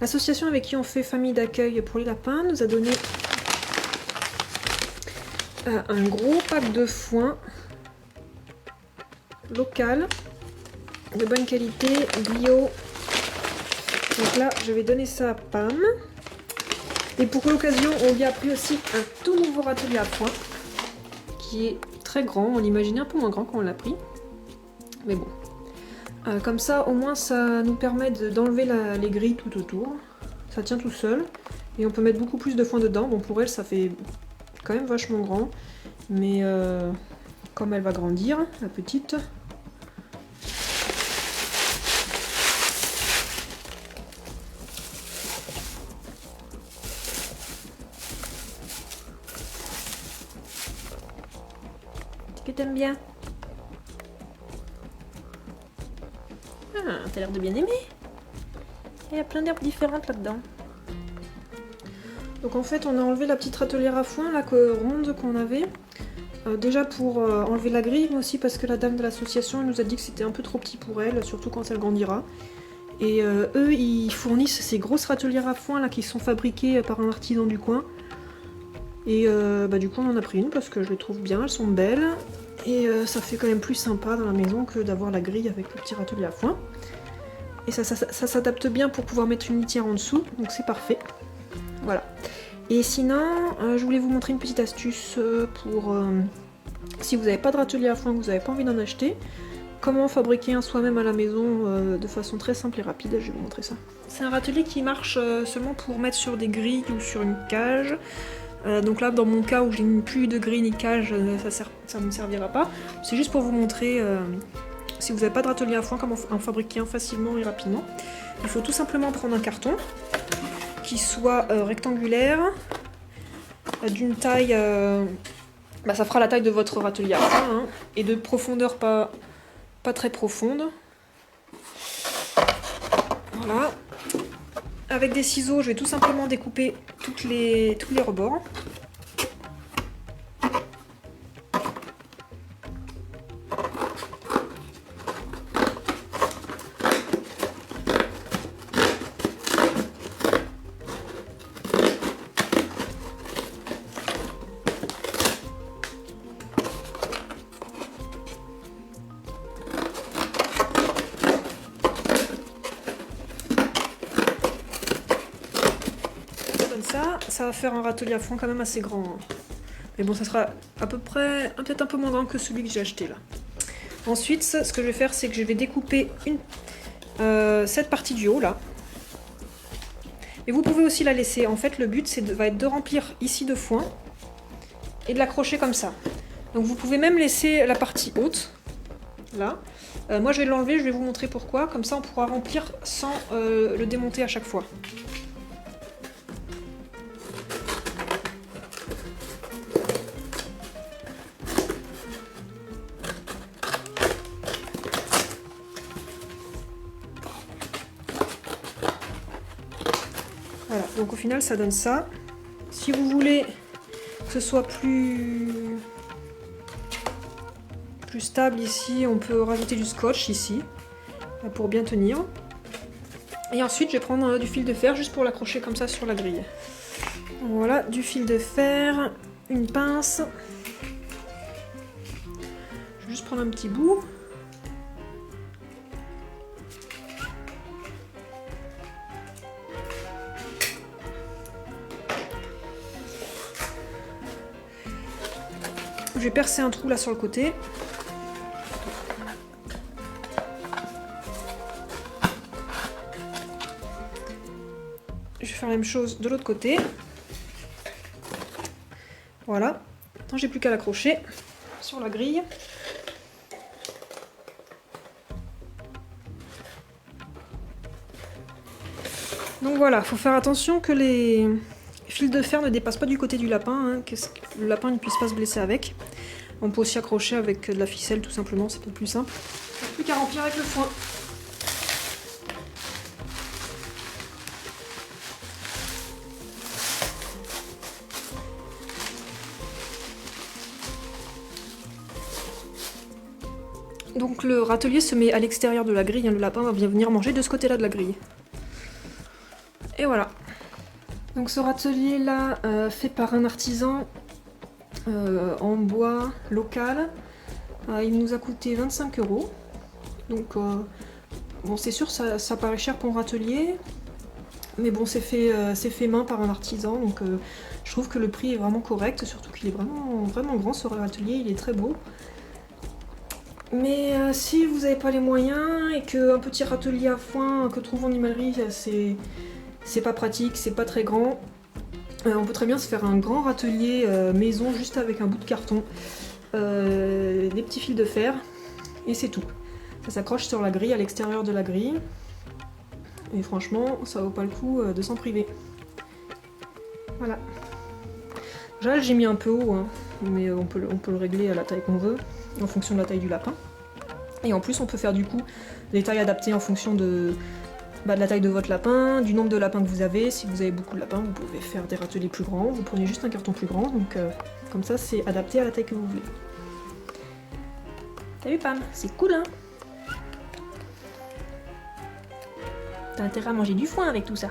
L'association avec qui on fait famille d'accueil pour les lapins nous a donné un gros pack de foin local, de bonne qualité, bio. Donc là, je vais donner ça à Pam. Et pour l'occasion, on lui a pris aussi un tout nouveau râtelier à foin, qui est très grand. On l'imaginait un peu moins grand quand on l'a pris. Mais bon. Comme ça, au moins, ça nous permet d'enlever les grilles tout autour. Ça tient tout seul. Et on peut mettre beaucoup plus de foin dedans. Bon, pour elle, ça fait quand même vachement grand. Mais comme elle va grandir, la petite... que t'aimes bien? Ah, t'as l'air de bien aimer. Il y a plein d'herbes différentes là-dedans. Donc en fait, on a enlevé la petite râtelière à foin, la ronde qu'on avait. Déjà pour enlever la grille, mais aussi parce que la dame de l'association nous a dit que c'était un peu trop petit pour elle, surtout quand elle grandira. Et eux, ils fournissent ces grosses râtelières à foin là, qui sont fabriquées par un artisan du coin. Et du coup, on en a pris une parce que je les trouve bien, elles sont belles. Et ça fait quand même plus sympa dans la maison que d'avoir la grille avec le petit râtelier à foin. Et ça s'adapte bien pour pouvoir mettre une litière en dessous, donc c'est parfait. Voilà. Et sinon, je voulais vous montrer une petite astuce pour si vous n'avez pas de râtelier à foin, que vous n'avez pas envie d'en acheter, comment fabriquer un soi-même à la maison de façon très simple et rapide. Je vais vous montrer ça. C'est un râtelier qui marche seulement pour mettre sur des grilles ou sur une cage. Donc là, dans mon cas où j'ai plus de grille ni cage, ça ne me servira pas. C'est juste pour vous montrer, si vous n'avez pas de râtelier à foin, comment en fabriquer un facilement et rapidement. Il faut tout simplement prendre un carton qui soit rectangulaire, d'une taille... ça fera la taille de votre râtelier à foin, hein, et de profondeur pas très profonde. Voilà. Avec des ciseaux, je vais tout simplement découper tous les rebords. Ça va faire un râtelier à foin quand même assez grand. Mais bon, ça sera à peu près, peut-être un peu moins grand que celui que j'ai acheté là. Ensuite, ce que je vais faire, c'est que je vais découper cette partie du haut là. Et vous pouvez aussi la laisser. En fait, le but va être de remplir ici de foin et de l'accrocher comme ça. Donc vous pouvez même laisser la partie haute là. Moi, je vais l'enlever, je vais vous montrer pourquoi. Comme ça, on pourra remplir sans le démonter à chaque fois. Voilà, donc au final ça donne ça. Si vous voulez que ce soit plus stable ici, on peut rajouter du scotch ici, pour bien tenir. Et ensuite je vais prendre du fil de fer juste pour l'accrocher comme ça sur la grille. Voilà, du fil de fer, une pince. Je vais juste prendre un petit bout. Je vais percer un trou là sur le côté. Je vais faire la même chose de l'autre côté. Voilà. Maintenant j'ai plus qu'à l'accrocher sur la grille. Donc voilà, faut faire attention que les fils de fer ne dépassent pas du côté du lapin, hein, que le lapin ne puisse pas se blesser avec. On peut aussi accrocher avec de la ficelle tout simplement, c'est peut-être plus simple. Plus qu'à remplir avec le foin. Donc le râtelier se met à l'extérieur de la grille, hein, le lapin va bien venir manger de ce côté-là de la grille. Et voilà. Donc ce râtelier là, fait par un artisan en bois local, il nous a coûté 25 €. Donc bon, c'est sûr ça paraît cher pour un râtelier, mais bon c'est fait main par un artisan, donc je trouve que le prix est vraiment correct, surtout qu'il est vraiment grand ce râtelier, il est très beau. Mais si vous n'avez pas les moyens et qu'un petit râtelier à foin que trouve en animalerie c'est pas pratique, c'est pas très grand, on peut très bien se faire un grand râtelier maison juste avec un bout de carton, des petits fils de fer et c'est tout. Ça s'accroche sur la grille, à l'extérieur de la grille, et franchement ça vaut pas le coup de s'en priver. Voilà. Déjà j'ai mis un peu haut, hein, mais on peut le régler à la taille qu'on veut, en fonction de la taille du lapin. Et en plus on peut faire du coup des tailles adaptées en fonction de la taille de votre lapin, du nombre de lapins que vous avez. Si vous avez beaucoup de lapins, vous pouvez faire des râteliers plus grands, vous prenez juste un carton plus grand, donc comme ça c'est adapté à la taille que vous voulez. T'as vu Pam? C'est cool hein? T'as intérêt à manger du foin avec tout ça.